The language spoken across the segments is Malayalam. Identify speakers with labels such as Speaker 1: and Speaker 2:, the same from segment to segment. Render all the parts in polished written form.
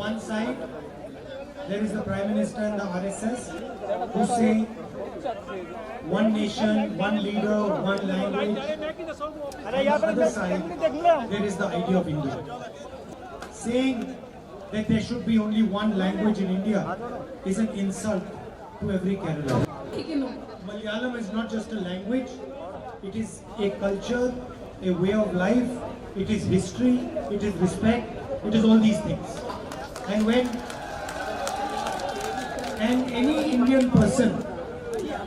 Speaker 1: one side, there is the Prime Minister and the RSS who say one nation, one leader, one language. On the other side, there is the idea of India. Saying that there should be only one language in India is an insult to every Kerala. Malayalam is not just a language, it is a culture, a way of life, it is history, it is respect, it is all these things. And any Indian person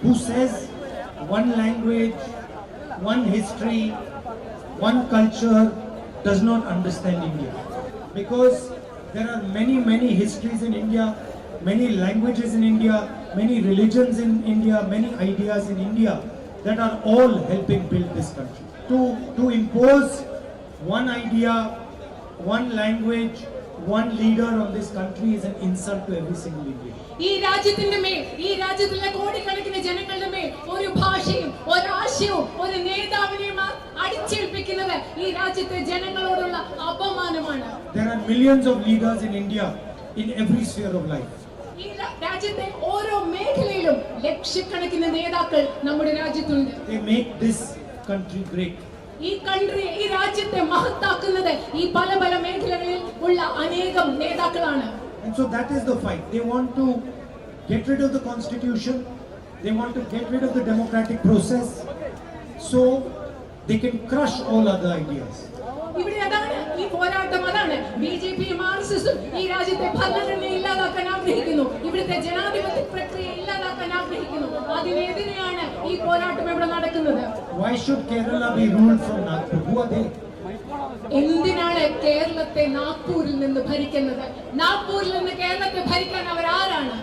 Speaker 1: who says one language, one history, one culture does not understand India. Because there are many histories in India, many languages in India, many religions in India, many ideas in India that are all helping build this country. To impose one idea, one language, one leader on this country is an insult to every single Indian.
Speaker 2: ഈ രാജ്യത്തിലെ കോടിക്കണക്കിന് ജനങ്ങളുടെ മേൽ ഒരു ഭാഷയും ഒരു ആശയവും ഒരു നേതാവിനെയും അടിച്ചേൽപ്പിക്കുന്നത് ഈ രാജ്യത്തെ ജനങ്ങളോടുള്ള അപമാനമാണ്.
Speaker 1: There are millions of leaders in India in every sphere of life.
Speaker 2: ഈ രാജ്യത്തെ ഓരോ മേഖലയിലും ലക്ഷക്കണക്കിന് നേതാക്കൾ നമ്മുടെ രാജ്യത്തുണ്ട്.
Speaker 1: They make this country great.
Speaker 2: ഈ രാജ്യത്തെ മഹത്താക്കുന്നത് ഈ പല മേഖലകളിൽ ഉള്ള അനേകം നേതാക്കളാണ്.
Speaker 1: And so that is the fight. They want to get rid of the constitution. They want to get rid of the democratic process so they can crush all other ideas.
Speaker 2: ഇവിടെ അതാണ് ഈ പോരാട്ടം, അതാണ് ബിജെപിയും ആർഎസ്എസും ഈ രാജ്യത്തെ ഭരണഘടന ഇല്ലാതാക്കാൻ ആഗ്രഹിക്കുന്നു, ഇവിടുത്തെ ജനാധിപത്യ പ്രക്രിയ ഇല്ലാതാക്കാൻ ആഗ്രഹിക്കുന്നു. അതിനെതിരെയാണ് ഈ പോരാട്ടം ഇവിടെ നടക്കുന്നത്.
Speaker 1: Why should Kerala be ruled from Nagpur? Who are they?
Speaker 2: എന്തിനാണ് കേരളത്തെ നാഗ്പൂരിൽ നിന്ന് ഭരിക്കുന്നത്? നാഗ്പൂരിൽ നിന്ന് കേരളത്തെ ഭരിക്കാൻ അവർ ആരാണ്?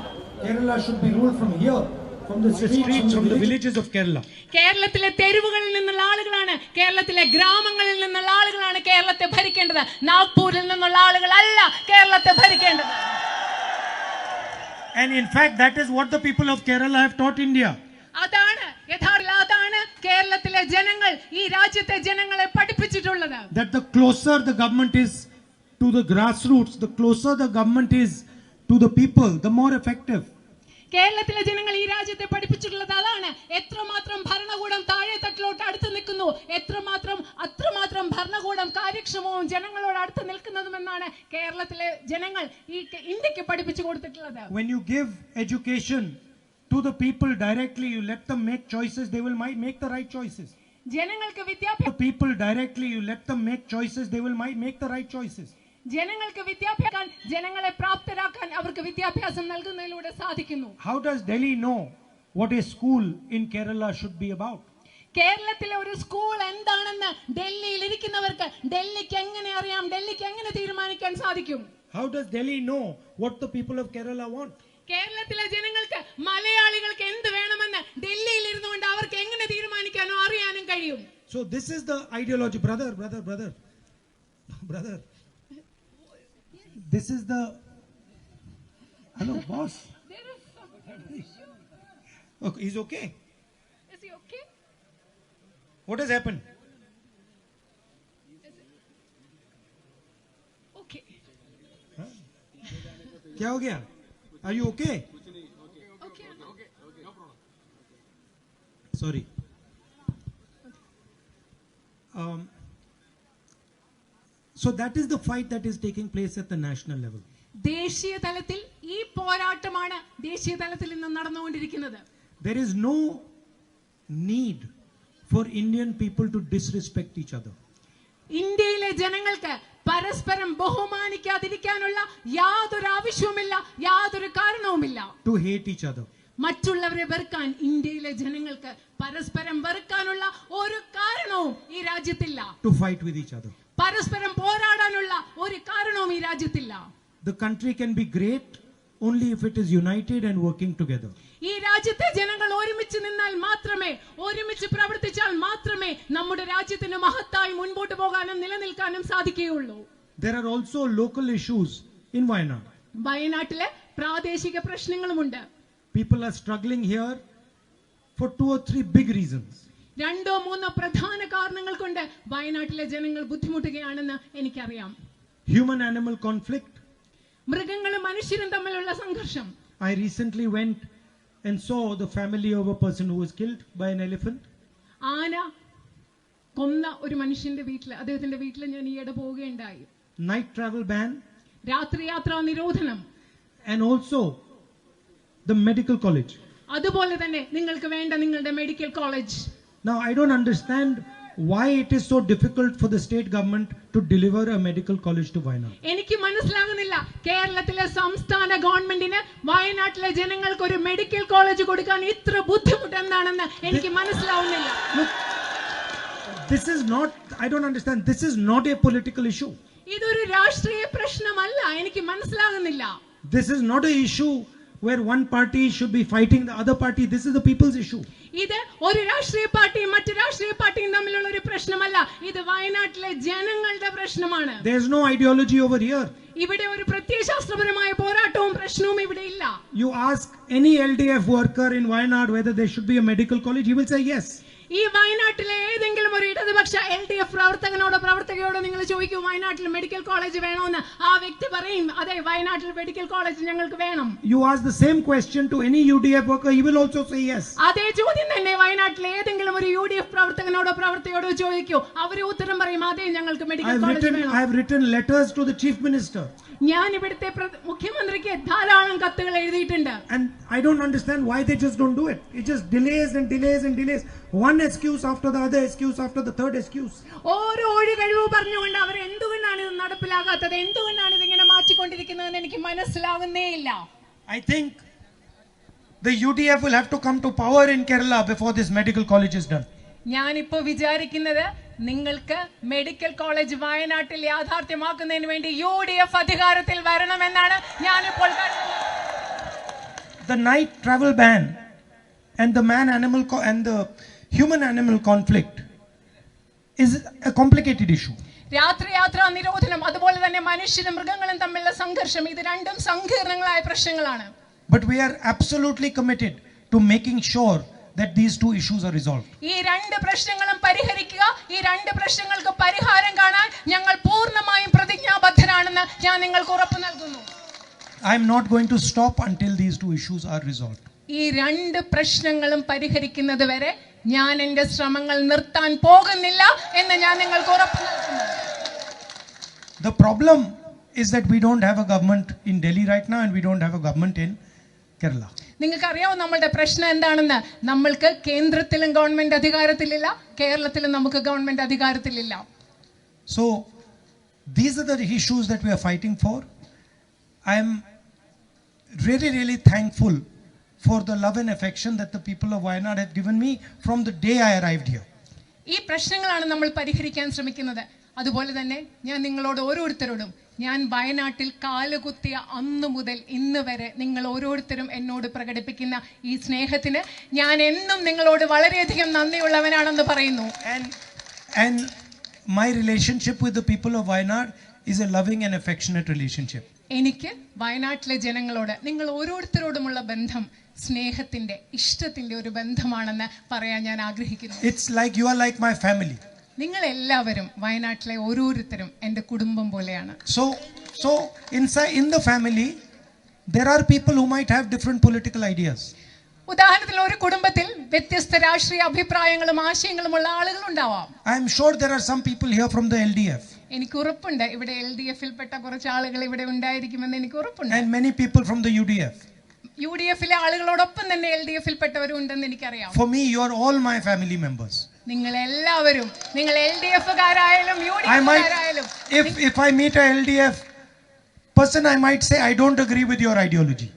Speaker 1: Kerala should be ruled from here, from the streets, from the villages of Kerala.
Speaker 2: കേരളത്തിലെ തെരുവുകളിൽ നിന്നുള്ള ആളുകളാണ്, കേരളത്തിലെ ഗ്രാമങ്ങളിൽ നിന്നുള്ള ആളുകളാണ് കേരളത്തെ ഭരിക്കേണ്ടത്. നാഗ്പൂരിൽ നിന്നുള്ള ആളുകളല്ല കേരളത്തെ ഭരിക്കേണ്ടത്.
Speaker 1: And in fact, that is what the people of Kerala have taught India.
Speaker 2: അതാണ് കേരളത്തിലെ ജനങ്ങൾ ഈ രാജ്യത്തെ ജനങ്ങളെ പഠിപ്പിച്ചിട്ടുള്ളത്.
Speaker 1: That the closer the government is to the grassroots, the closer the government is to the people, the more effective.
Speaker 2: കേരളത്തിലെ ജനങ്ങൾ ഈ രാജ്യത്തെ പഠിപ്പിച്ചിട്ടുള്ളത് അതാണ്. എത്രമാത്രം ഭരണകൂടം താഴെ തട്ടിലോട്ട് അടുത്ത് നിൽക്കുന്നു, അത്രമാത്രം ഭരണകൂടം കാര്യക്ഷമവും ജനങ്ങളോട് അടുത്ത് നിൽക്കുന്നതുമെന്നാണ് കേരളത്തിലെ ജനങ്ങൾ ഈ ഇന്ത്യക്ക് പഠിപ്പിച്ചു കൊടുത്തിട്ടുള്ളത്.
Speaker 1: When you give education to the people directly, you let them make choices, they will make the right choices.
Speaker 2: ജനങ്ങൾക്ക് വിദ്യാഭ്യാസം
Speaker 1: people directly, you let them make choices, they will make the right choices.
Speaker 2: ജനങ്ങൾക്ക് വിദ്യാഭ്യാസം, ജനങ്ങളെ പ്രാപ്തരാക്കാൻ അവർക്ക് വിദ്യാഭ്യാസം നൽകുന്നതിലൂടെ സാധിക്കുന്നു.
Speaker 1: How does Delhi know what a school in Kerala should be about?
Speaker 2: കേരളത്തിലെ ഒരു സ്കൂൾ എന്താണെന്ന് ഡൽഹിയിൽ ഇരിക്കുന്നവർക്ക് ഡൽഹിക്ക് എങ്ങനെ അറിയാം, ഡൽഹിക്ക് എങ്ങനെ തീരുമാനിക്കാൻ സാധിക്കും?
Speaker 1: How does Delhi know what the people of Kerala want?
Speaker 2: കേരളത്തിലെ ജനങ്ങൾക്ക്, മലയാളികൾക്ക് എന്ത് വേണമെന്ന് ഡൽഹിയിൽ ഇരുന്നുകൊണ്ട് അവർക്ക് എങ്ങനെ തീരുമാനിക്കാനോ അറിയാനും കഴിയും.
Speaker 1: So this is the ideology, brother. This is the hello boss.
Speaker 2: There is some issue.
Speaker 1: Okay, he's okay.
Speaker 2: Is he okay?
Speaker 1: What has happened?
Speaker 2: Okay.
Speaker 1: क्या हो गया? Are you okay?
Speaker 2: Okay.
Speaker 3: No problem.
Speaker 1: Sorry. So that is the fight that is taking place at the national level.
Speaker 2: ദേശീയ തലത്തിൽ ഈ പോരാട്ടമാണ് ദേശീയ തലത്തിൽ ഇന്ന് നടന്നുകൊണ്ടിരിക്കുന്നത്.
Speaker 1: There is no need for Indian people to disrespect each other.
Speaker 2: ഇന്ത്യയിലെ ജനങ്ങൾക്ക് പരസ്പരം ബഹുമാനിക്കാതിരിക്കാനുള്ള യാതൊരു ആവശ്യവുമില്ല, യാതൊരു കാരണവുമില്ല.
Speaker 1: To hate each other.
Speaker 2: മറ്റുള്ളവരെ വെറുക്കാൻ ഇന്ത്യയിലെ ജനങ്ങൾക്ക് പരസ്പരം വെറുക്കാനുള്ള ഒരു കാരണവും ഈ രാജ്യത്തില്ല.
Speaker 1: To fight with each other.
Speaker 2: പരസ്പരം പോരാടാനുള്ള ഒരു കാരണവും ഈ രാജ്യത്തില്ല.
Speaker 1: The country can be great only if it is united and working together.
Speaker 2: ഈ രാജ്യത്തെ ജനങ്ങൾ ഒരുമിച്ച് നിന്നാൽ മാത്രമേ, ഒരുമിച്ച് പ്രവർത്തിച്ചാൽ മാത്രമേ നമ്മുടെ രാജ്യത്തിന് മഹത്തായി മുൻപോട്ട് പോകാനും നിലനിൽക്കാനും സാധിക്കുകയുള്ളൂ.
Speaker 1: There are also local issues in Wayanad.
Speaker 2: വയനാട്ടിലെ പ്രാദേശിക പ്രശ്നങ്ങളുമുണ്ട്.
Speaker 1: People are struggling here for 2 or 3 big reasons.
Speaker 2: 2-3 പ്രധാന കാരണങ്ങൾ കൊണ്ട് വയനാട്ടിലെ ജനങ്ങൾ ബുദ്ധിമുട്ടുകയാണെന്ന് എനിക്കറിയാം.
Speaker 1: Human animal conflict,
Speaker 2: മൃഗങ്ങളും മനുഷ്യരും തമ്മിലുള്ള സംഘർഷം.
Speaker 1: I recently went and saw the family of a person who was killed by an elephant.
Speaker 2: ആന കൊന്ന ഒരു മനുഷ്യന്റെ വീട്ടിൽ, അദ്ദേഹത്തിന്റെ വീട്ടിൽ ഞാൻ ഈയിടെ പോവുകയുണ്ടായി.
Speaker 1: Night travel ban.
Speaker 2: രാത്രി യാത്രാ നിരോധനം.
Speaker 1: And also the medical college.
Speaker 2: അതുപോലെ തന്നെ നിങ്ങൾക്ക് വേണ്ട നിങ്ങളുടെ medical college.
Speaker 1: Now I don't understand why it is so difficult for the state government to deliver a medical college to Wayanad.
Speaker 2: എനിക്ക് മനസ്സിലാകുന്നില്ല കേരളത്തിലെ സംസ്ഥാന ഗവൺമെന്റിന് വയനാട്ടിലെ ജനങ്ങൾക്ക് ഒരു മെഡിക്കൽ കോളേജ് കൊടുക്കാൻ ഇത്ര ബുദ്ധിമുട്ട് എന്താണെന്ന് എനിക്ക് മനസ്സിലാവുന്നില്ല.
Speaker 1: Look, this is not, I don't understand, this is not a political issue.
Speaker 2: ഇതൊരു രാഷ്ട്രീയ പ്രശ്നമല്ല, എനിക്ക് മനസ്സിലാകുന്നില്ല.
Speaker 1: This is not an issue where one party should be fighting the other party. This is the people's issue.
Speaker 2: ഇത് ഒരു രാഷ്ട്രീയ പാർട്ടിയും മറ്റു രാഷ്ട്രീയ പാർട്ടിയും തമ്മിലുള്ള ഒരു പ്രശ്നമല്ല, ഇത് വയനാട്ടിലെ ജനങ്ങളുടെ പ്രശ്നമാണ്.
Speaker 1: There is no ideology over here.
Speaker 2: ഇവിടെ ഒരു പ്രത്യയശാസ്ത്രപരമായ പോരാട്ടവും പ്രശ്നവും ഇവിടെ ഇല്ല.
Speaker 1: You ask any LDF worker in Wayanad whether there should be a medical college, he will say yes.
Speaker 2: ഈ വയനാട്ടിലെ ഏതെങ്കിലും ഒരു ഇടതുപക്ഷ LDF പ്രവർത്തകനോടോ പ്രവർത്തകയോടോ നിങ്ങൾ ചോദിക്കൂ വയനാട്ടിൽ മെഡിക്കൽ കോളേജ് വേണമെന്ന്, ആ വ്യക്തി പറയും അതെ വയനാട്ടിൽ മെഡിക്കൽ കോളേജ് ഞങ്ങൾക്ക് വേണം.
Speaker 1: You ask the same question to any UDF worker, he will also say yes.
Speaker 2: അതേ ചോദ്യം തന്നെ വയനാട്ടിലെ ഏതെങ്കിലും ഒരു UDF പ്രവർത്തകനോടോ പ്രവർത്തകയോടോ ചോദിക്കൂ, അവർ ഉത്തരം പറയും അതെ ഞങ്ങൾക്ക് മെഡിക്കൽ കോളേജ് വേണം.
Speaker 1: I have written letters to the chief minister.
Speaker 2: ഞാൻ ഇവിടുത്തെ മുഖ്യമന്ത്രിക്ക് ധാരാളം കത്തുകൾ എഴുതിയിട്ടുണ്ട്.
Speaker 1: And I don't understand why they just don't do it. It just delays and delays and delays. One excuse after the other excuse after the third excuse.
Speaker 2: ഓരോ ഒഴികഴിവ് പറഞ്ഞുകൊണ്ട് അവർ എന്തുകൊണ്ടാണ് ഇത് നടപ്പിലാകാത്തത്, എന്തുകൊണ്ടാണ് ഇതിങ്ങനെ മാറ്റിക്കൊണ്ടിരിക്കുന്നതെന്ന് എനിക്ക് മനസ്സിലാകുന്നേ ഇല്ല.
Speaker 1: I think the UDF will have to come to power in Kerala before this medical college is done.
Speaker 2: ഞാനിപ്പോ വിചാരിക്കുന്നത് നിങ്ങൾക്ക് മെഡിക്കൽ കോളേജ് വയനാട്ടിൽ യാഥാർത്ഥ്യമാക്കുന്നതിന് വേണ്ടി UDF അധികാരത്തിൽ വരണമെന്നാണ് ഞാനിപ്പോൾ കരുതുന്നത്.
Speaker 1: The night travel ban and the man-animal and the human-animal conflict is a complicated issue.
Speaker 2: രാത്രി യാത്രാ നിരോധനം അതുപോലെ തന്നെ മനുഷ്യരും മൃഗങ്ങളും തമ്മിലുള്ള സംഘർഷം, ഇത് രണ്ടും സങ്കീർണങ്ങളായ പ്രശ്നങ്ങളാണ്.
Speaker 1: But we are absolutely committed to making sure that these two issues are resolved.
Speaker 2: ഈ രണ്ട് പ്രശ്നങ്ങളും പരിഹരിക്കുക, ഈ രണ്ട് പ്രശ്നങ്ങൾക്ക് പരിഹാരം കാണാൻ ഞങ്ങൾ പൂർണ്ണമായും പ്രതിജ്ഞാബദ്ധരാണെന്ന് ഞാൻ നിങ്ങൾക്ക് ഉറപ്പ് നൽകുന്നു.
Speaker 1: I am not going to stop until these two issues are resolved.
Speaker 2: ഈ രണ്ട് പ്രശ്നങ്ങളും പരിഹരിക്കുന്നത് വരെ ഞാൻ എൻ്റെ ശ്രമങ്ങൾ നിർത്താൻ പോകുന്നില്ല എന്ന് ഞാൻ നിങ്ങൾക്ക് ഉറപ്പ് നൽകുന്നു.
Speaker 1: The problem is that we don't have a government in Delhi right now and we don't have a government in Kerala.
Speaker 2: നിങ്ങൾക്കറിയാമോ നമ്മളുടെ പ്രശ്നം എന്താണെന്ന്? നമ്മൾക്ക് കേന്ദ്രത്തിലും ഗവൺമെന്റ് അധികാരത്തിലില്ല, കേരളത്തിലും നമുക്ക് government അധികാരത്തിലില്ല.
Speaker 1: So these are the issues that we are fighting for. I am really thankful for the love and affection that the people of Wayanad have given me from the day I arrived here.
Speaker 2: ഈ പ്രശ്നങ്ങളാണ് നമ്മൾ പരിഹരിക്കാൻ ശ്രമിക്കുന്നത്. അതുപോലെ തന്നെ ഞാൻ നിങ്ങളോട് ഓരോരുത്തരോടും, ഞാൻ വയനാട്ടിൽ കാലുകുത്തിയ അന്നു മുതൽ ഇന്ന് വരെ നിങ്ങൾ ഓരോരുത്തരും എന്നോട് പ്രകടിപ്പിക്കുന്ന ഈ സ്നേഹത്തിന് ഞാൻ എന്നും നിങ്ങളോട് വളരെയധികം നന്ദിയുള്ളവനാണെന്ന് പറയുന്നു.
Speaker 1: And my relationship with the people of Wayanad is a loving and affectionate relationship.
Speaker 2: എനിക്ക് വയനാട്ടിലെ ജനങ്ങളോട് നിങ്ങൾ ഓരോരുത്തരോടുമുള്ള ബന്ധം സ്നേഹത്തിന്റെ ഇഷ്ടത്തിന്റെ ഒരു ബന്ധമാണെന്ന് പറയാൻ ഞാൻ ആഗ്രഹിക്കുന്നു.
Speaker 1: It's like you are like my family.
Speaker 2: നിങ്ങൾ എല്ലാവരും വയനാട്ടിലെ ഓരോരുത്തരും എൻ്റെ കുടുംബം പോലെയാണ്.
Speaker 1: So inside in the family there are people who might have different political ideas.
Speaker 2: ഉദാഹരണത്തിന് ഒരു കുടുംബത്തിൽ വ്യത്യസ്ത രാഷ്ട്രീയ അഭിപ്രായങ്ങളും ആശയങ്ങളും ഉള്ള ആളുകൾ ഉണ്ടാവാം.
Speaker 1: I am sure there are some people here from the LDF.
Speaker 2: എനിക്ക് ഉറപ്പുണ്ട് ഇവിടെ LDF-ൽ പെട്ട കുറച്ച് ആളുകൾ ഇവിടെ ഉണ്ടായിരിക്കുമെന്ന് എനിക്ക് ഉറപ്പുണ്ട്.
Speaker 1: And many people from the UDF.
Speaker 2: UDF-ലെ ആളുകളോടൊപ്പം തന്നെ LDF-ൽ പെട്ടവരും ഉണ്ടെന്ന് എനിക്കറിയാം.
Speaker 1: For me you are all my family members.
Speaker 2: നിങ്ങൾ എല്ലാവരും, നിങ്ങൾ LDF-കാരായാലും UDF-കാരായാലും,
Speaker 1: if I meet a LDF person I might say I don't agree with your ideology.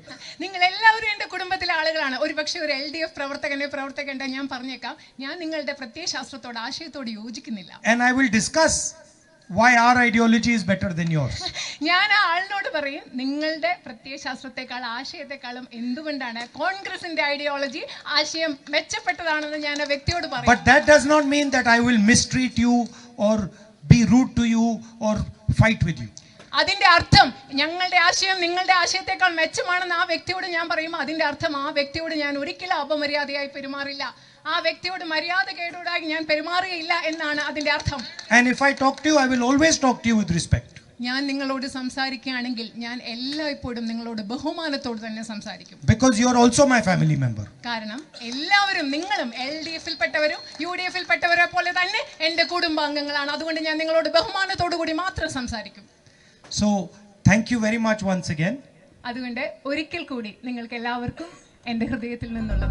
Speaker 2: നിങ്ങൾ എല്ലാവരും എൻ്റെ കുടുംബത്തിലെ ആളുകളാണ്. ഒരുപക്ഷെ ഒരു LDF പ്രവർത്തകണ്ട ഞാൻ പറഞ്ഞേക്കാം, ഞാൻ നിങ്ങളുടെ പ്രത്യയശാസ്ത്രത്തോട് ആശയത്തോട് യോജിക്കുന്നില്ല.
Speaker 1: And I will discuss why our ideology is better than yours.
Speaker 2: ഞാൻ ആ ആളിനോട് പറയും നിങ്ങളുടെ പ്രത്യയശാസ്ത്രത്തെക്കാൾ ആശയത്തെക്കാളും എന്തുകൊണ്ടാണ് കോൺഗ്രസിന്റെ ഐഡിയോളജി ആശയം മെച്ചപ്പെട്ടതാണെന്ന് ഞാൻ ആ വ്യക്തിയോട് പറയും.
Speaker 1: But that does not mean that I will mistreat you or be rude to you or fight with you.
Speaker 2: അതിന്റെ അർത്ഥം ഞങ്ങളുടെ ആശയം നിങ്ങളുടെ ആശയത്തെക്കാൾ മെച്ചമാണെന്ന് ആ വ്യക്തിയോട് ഞാൻ പറയുമ്പോൾ അതിന്റെ അർത്ഥം ആ വ്യക്തിയോട് ഞാൻ ഒരിക്കലും അപമര്യാദയായി പെരുമാറില്ല, ആ വ്യക്തിയോട് മര്യാദ കേടുകൂടായി ഞാൻ പെരുമാറുകയില്ല എന്നാണ് അതിന്റെ അർത്ഥം.
Speaker 1: And if I talk to you I will always talk to you with respect.
Speaker 2: ഞാൻ നിങ്ങളോട് സംസാരിക്കുകയാണെങ്കിൽ ഞാൻ എല്ലായ്പ്പോഴും നിങ്ങളോട് ബഹുമാനത്തോട് തന്നെ സംസാരിക്കും.
Speaker 1: Because you are also my family member.
Speaker 2: കാരണം എല്ലാവരും നിങ്ങളും LDF-ൽ പെട്ടവരും UDF-ൽ പെട്ടവരെ പോലെ തന്നെ എൻ്റെ കുടുംബാംഗങ്ങളാണ്. അതുകൊണ്ട് ഞാൻ നിങ്ങളോട് ബഹുമാനത്തോടു കൂടി മാത്രം സംസാരിക്കും.
Speaker 1: So thank you very much once again.
Speaker 2: അതുകൊണ്ട് ഒരിക്കൽ കൂടി നിങ്ങൾക്ക് എല്ലാവർക്കും എൻ്റെ ഹൃദയത്തിൽ നിന്നുള്ള